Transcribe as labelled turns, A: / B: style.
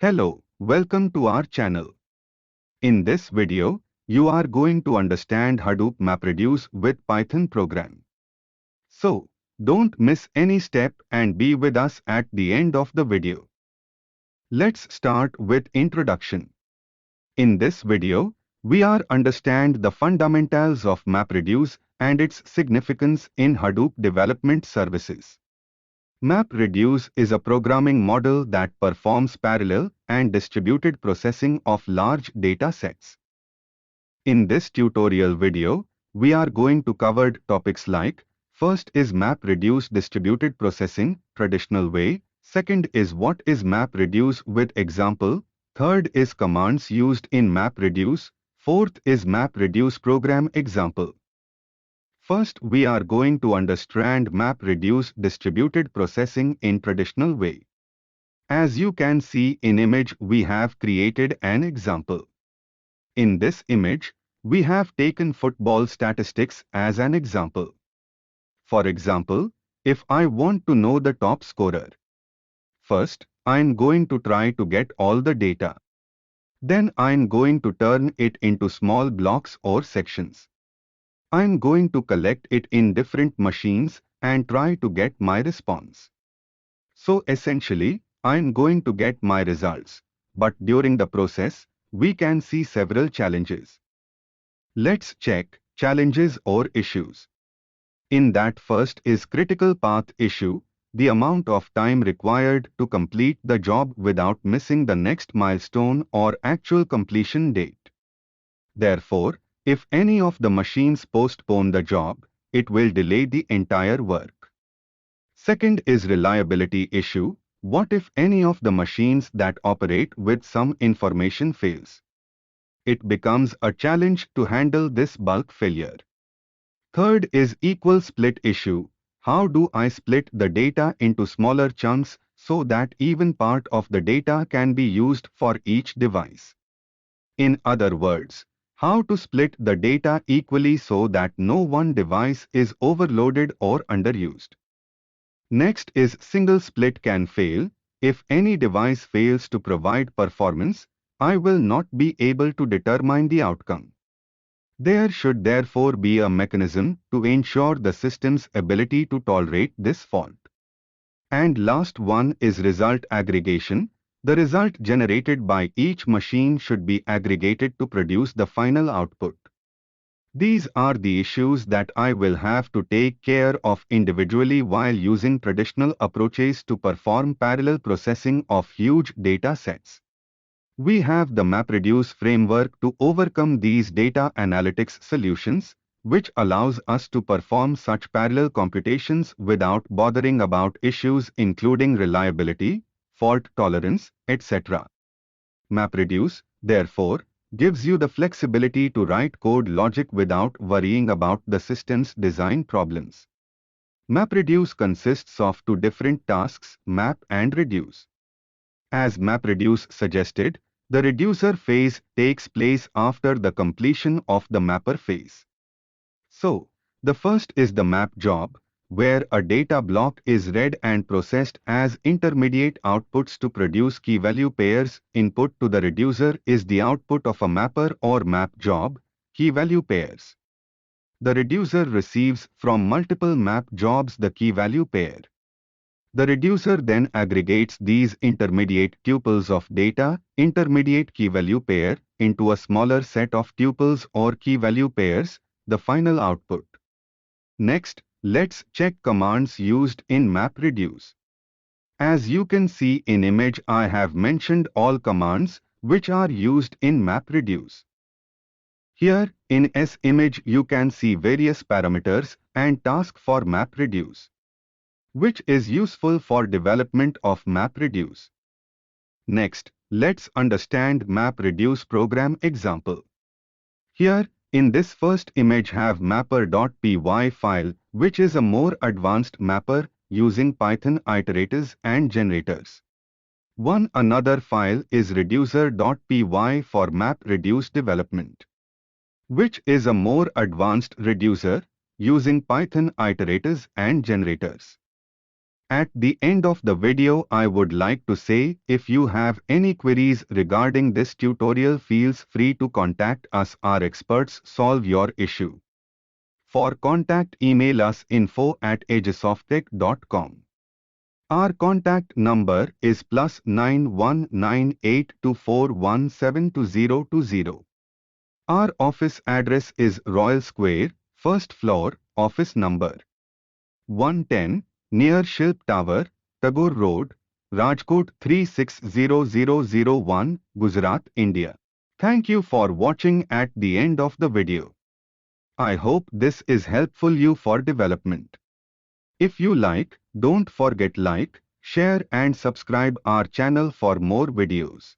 A: Hello, welcome to our channel. In this video, you are going to understand Hadoop MAPREDUCE with Python program. So, don't miss any step and be with us at the end of the video. Let's start with introduction. In this video, we are understand the fundamentals of MAPREDUCE and its significance in Hadoop development services. MAPREDUCE is a programming model that performs parallel and distributed processing of large data sets. In this tutorial video, we are going to cover topics like: first is MAPREDUCE distributed processing, traditional way; second is what is MAPREDUCE with example; third is commands used in MAPREDUCE; fourth is MAPREDUCE program example. First, we are going to understand MAPREDUCE distributed processing in traditional way. As you can see in image, we have created an example. In this image, we have taken football statistics as an example. For example, if I want to know the top scorer, first, I'm going to try to get all the data. Then I'm going to turn it into small blocks or sections. I'm going to collect it in different machines and try to get my response. So essentially, I'm going to get my results. But during the process, we can see several challenges. Let's check challenges or issues. In that, first is critical path issue, the amount of time required to complete the job without missing the next milestone or actual completion date. Therefore, if any of the machines postpone the job, it will delay the entire work. Second is reliability issue. What if any of the machines that operate with some information fails? It becomes a challenge to handle this bulk failure. Third is equal split issue. How do I split the data into smaller chunks so that even part of the data can be used for each device? In other words, how to split the data equally so that no one device is overloaded or underused. Next is single split can fail. If any device fails to provide performance, I will not be able to determine the outcome. There should therefore be a mechanism to ensure the system's ability to tolerate this fault. And last one is result aggregation. The result generated by each machine should be aggregated to produce the final output. These are the issues that I will have to take care of individually while using traditional approaches to perform parallel processing of huge data sets. We have the MAPREDUCE framework to overcome these data analytics solutions, which allows us to perform such parallel computations without bothering about issues including reliability, fault tolerance, etc. MAPREDUCE, therefore, gives you the flexibility to write code logic without worrying about the system's design problems. MAPREDUCE consists of two different tasks, map and reduce. As MAPREDUCE suggested, the reducer phase takes place after the completion of the mapper phase. So, the first is the map job, where a data block is read and processed as intermediate outputs to produce key-value pairs. Input to the reducer is the output of a mapper or map job, key-value pairs. The reducer receives from multiple map jobs the key-value pair. The reducer then aggregates these intermediate tuples of data, intermediate key-value pair, into a smaller set of tuples or key-value pairs, the final output. Next, let's check commands used in MAPREDUCE. As you can see in image, I have mentioned all commands which are used in MAPREDUCE. Here, in S image, you can see various parameters and tasks for MAPREDUCE, which is useful for development of MAPREDUCE. Next, let's understand MAPREDUCE program example. Here, in this first image have mapper.py file, which is a more advanced mapper using Python iterators and generators. One another file is reducer.py for MAPREDUCE development, which is a more advanced reducer using Python iterators and generators. At the end of the video, I would like to say, if you have any queries regarding this tutorial, feel free to contact us. Our experts solve your issue. For contact, email us info@aegisofttech.com. Our contact number is +919824172020. Our office address is Royal Square, first floor, office number 110, near Shilp Tower, Tagore Road, Rajkot 360001, Gujarat, India. Thank you for watching at the end of the video. I hope this is helpful you for development. If you like, don't forget like, share and subscribe our channel for more videos.